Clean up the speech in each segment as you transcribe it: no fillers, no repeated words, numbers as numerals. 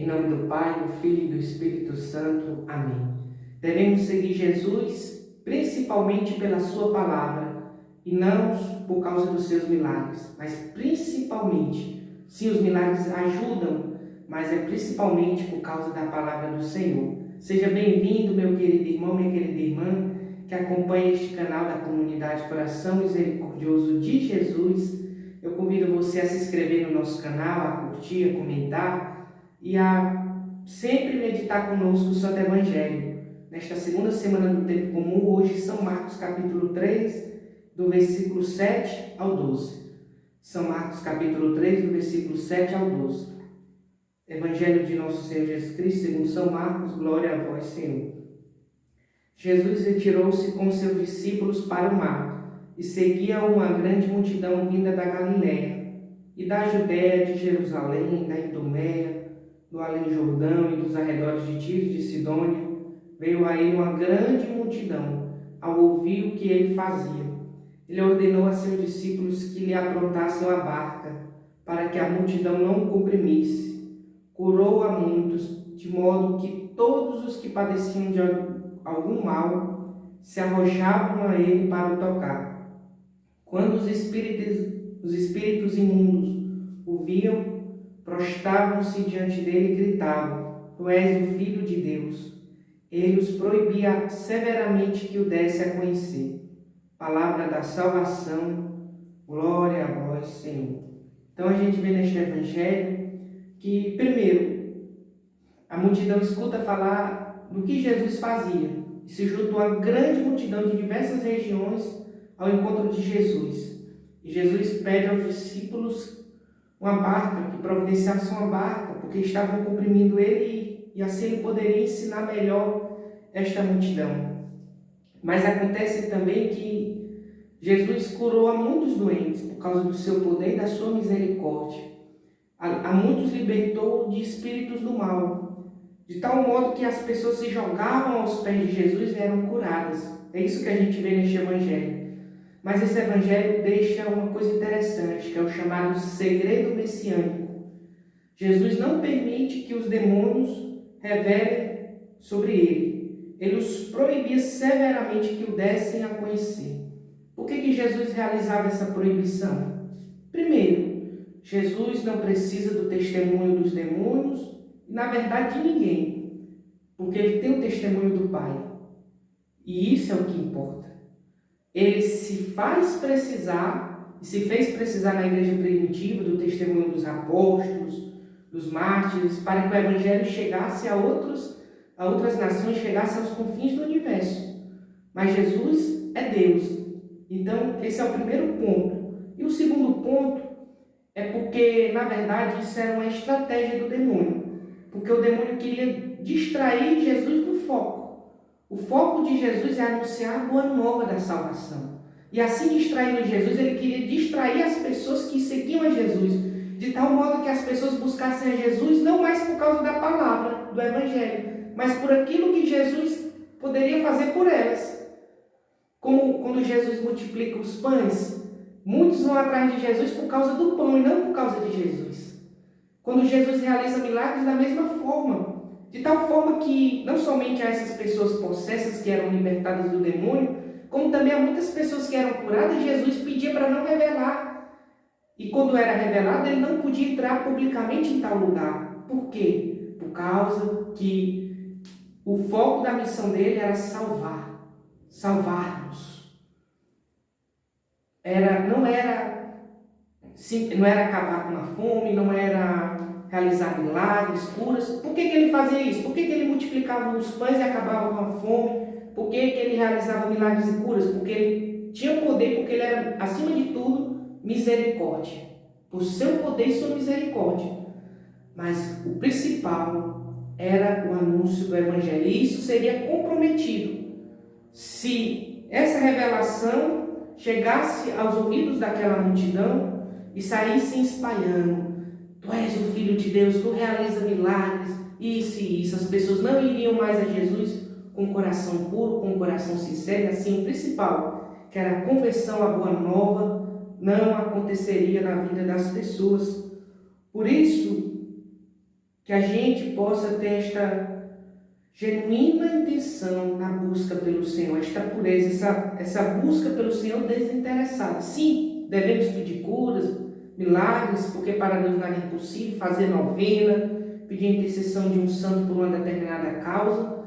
Em nome do Pai, do Filho e do Espírito Santo. Amém. Devemos seguir Jesus principalmente pela sua palavra e não por causa dos seus milagres, mas principalmente, sim, os milagres ajudam, mas é principalmente por causa da palavra do Senhor. Seja bem-vindo, meu querido irmão, minha querida irmã, que acompanha este canal da comunidade Coração Misericordioso de Jesus. Eu convido você a se inscrever no nosso canal, a curtir, a comentar e a sempre meditar conosco o Santo Evangelho. Nesta segunda semana do tempo comum, hoje São Marcos capítulo 3, do versículo 7 ao 12. São Marcos capítulo 3, do versículo 7 ao 12. Evangelho de nosso Senhor Jesus Cristo, segundo São Marcos, glória a vós, Senhor. Jesus retirou-se com seus discípulos para o mar e seguia uma grande multidão vinda da Galiléia e da Judéia, de Jerusalém, da Idumeia, do além Jordão e dos arredores de Tiro e de Sidônia. Veio a ele uma grande multidão ao ouvir o que ele fazia. Ele ordenou a seus discípulos que lhe aprontassem uma barca para que a multidão não o comprimisse. Curou a muitos, de modo que todos os que padeciam de algum mal se arrojavam a ele para o tocar. Quando os espíritos imundos o viam, prostravam-se diante dele e gritavam: Tu és o Filho de Deus. Ele os proibia severamente que o desse a conhecer. Palavra da salvação, glória a vós, Senhor. Então a gente vê neste Evangelho que, primeiro, a multidão escuta falar do que Jesus fazia e se juntou a grande multidão de diversas regiões ao encontro de Jesus. E Jesus pede aos discípulos uma barca, que providenciassem uma barca, porque estavam comprimindo ele e assim ele poderia ensinar melhor esta multidão. Mas acontece também que Jesus curou a muitos doentes por causa do seu poder e da sua misericórdia. A muitos libertou de espíritos do mal, de tal modo que as pessoas se jogavam aos pés de Jesus e eram curadas. É isso que a gente vê neste Evangelho. Mas esse Evangelho deixa uma coisa interessante, que é o chamado segredo messiânico. Jesus não permite que os demônios revelem sobre ele. Ele os proibia severamente que o dessem a conhecer. Por que Jesus realizava essa proibição? Primeiro, Jesus não precisa do testemunho dos demônios e, na verdade, de ninguém, porque ele tem o testemunho do Pai. E isso é o que importa. Ele se faz precisar, e se fez precisar na igreja primitiva, do testemunho dos apóstolos, dos mártires, para que o Evangelho chegasse a outras nações, chegasse aos confins do universo. Mas Jesus é Deus. Então, esse é o primeiro ponto. E o segundo ponto é porque, na verdade, isso era uma estratégia do demônio. Porque o demônio queria distrair Jesus do foco. O foco de Jesus é anunciar a boa nova da salvação. E assim, distraindo Jesus, ele queria distrair as pessoas que seguiam a Jesus, de tal modo que as pessoas buscassem a Jesus não mais por causa da palavra, do Evangelho, mas por aquilo que Jesus poderia fazer por elas. Como quando Jesus multiplica os pães, muitos vão atrás de Jesus por causa do pão e não por causa de Jesus. Quando Jesus realiza milagres da mesma forma, de tal forma que não somente há essas pessoas possessas que eram libertadas do demônio, como também há muitas pessoas que eram curadas e Jesus pedia para não revelar. E quando era revelado, ele não podia entrar publicamente em tal lugar. Por quê? Por causa que o foco da missão dele era salvar-nos. Não era acabar com a fome, não era realizar milagres, curas. Por que ele fazia isso? Por que ele multiplicava os pães e acabava com a fome? Por que ele realizava milagres e curas? Porque ele tinha poder, porque ele era, acima de tudo, misericórdia. Por seu poder e sua misericórdia. Mas o principal era o anúncio do Evangelho. E isso seria comprometido se essa revelação chegasse aos ouvidos daquela multidão e saísse espalhando: Tu és o Filho de Deus, tu realiza milagres, isso e isso. As pessoas não iriam mais a Jesus com o coração puro, com o coração sincero. E assim, o principal, que era a conversão à boa nova, não aconteceria na vida das pessoas. Por isso, que a gente possa ter esta genuína intenção na busca pelo Senhor, esta pureza, essa busca pelo Senhor desinteressada. Sim, devemos pedir curas, milagres, porque para Deus nada é impossível, fazer novena, pedir a intercessão de um santo por uma determinada causa,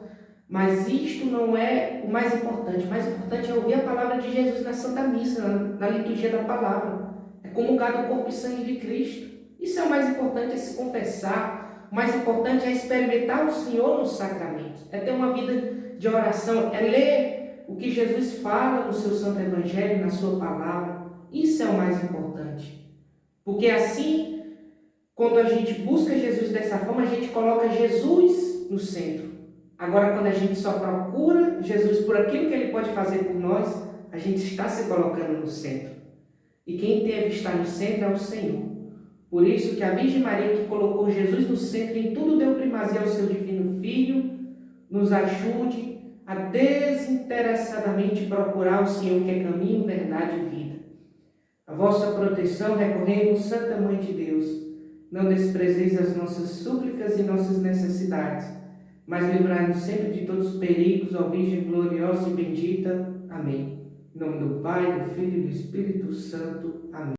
mas isto não é o mais importante. O mais importante é ouvir a palavra de Jesus na Santa Missa, na liturgia da palavra. É comungar do corpo e sangue de Cristo. Isso é o mais importante, é se confessar. O mais importante é experimentar o Senhor nos sacramentos. É ter uma vida de oração, é ler o que Jesus fala no seu Santo Evangelho, na sua palavra. Isso é o mais importante. Porque assim, quando a gente busca Jesus dessa forma, a gente coloca Jesus no centro. Agora, quando a gente só procura Jesus por aquilo que Ele pode fazer por nós, a gente está se colocando no centro. E quem deve estar no centro é o Senhor. Por isso que a Virgem Maria, que colocou Jesus no centro, em tudo deu primazia ao seu divino Filho, nos ajude a desinteressadamente procurar o Senhor, que é caminho, verdade e vida. A vossa proteção recorremos, Santa Mãe de Deus. Não desprezeis as nossas súplicas e nossas necessidades, mas livrai-nos sempre de todos os perigos, ó Virgem gloriosa e bendita. Amém. Em nome do Pai, do Filho e do Espírito Santo. Amém.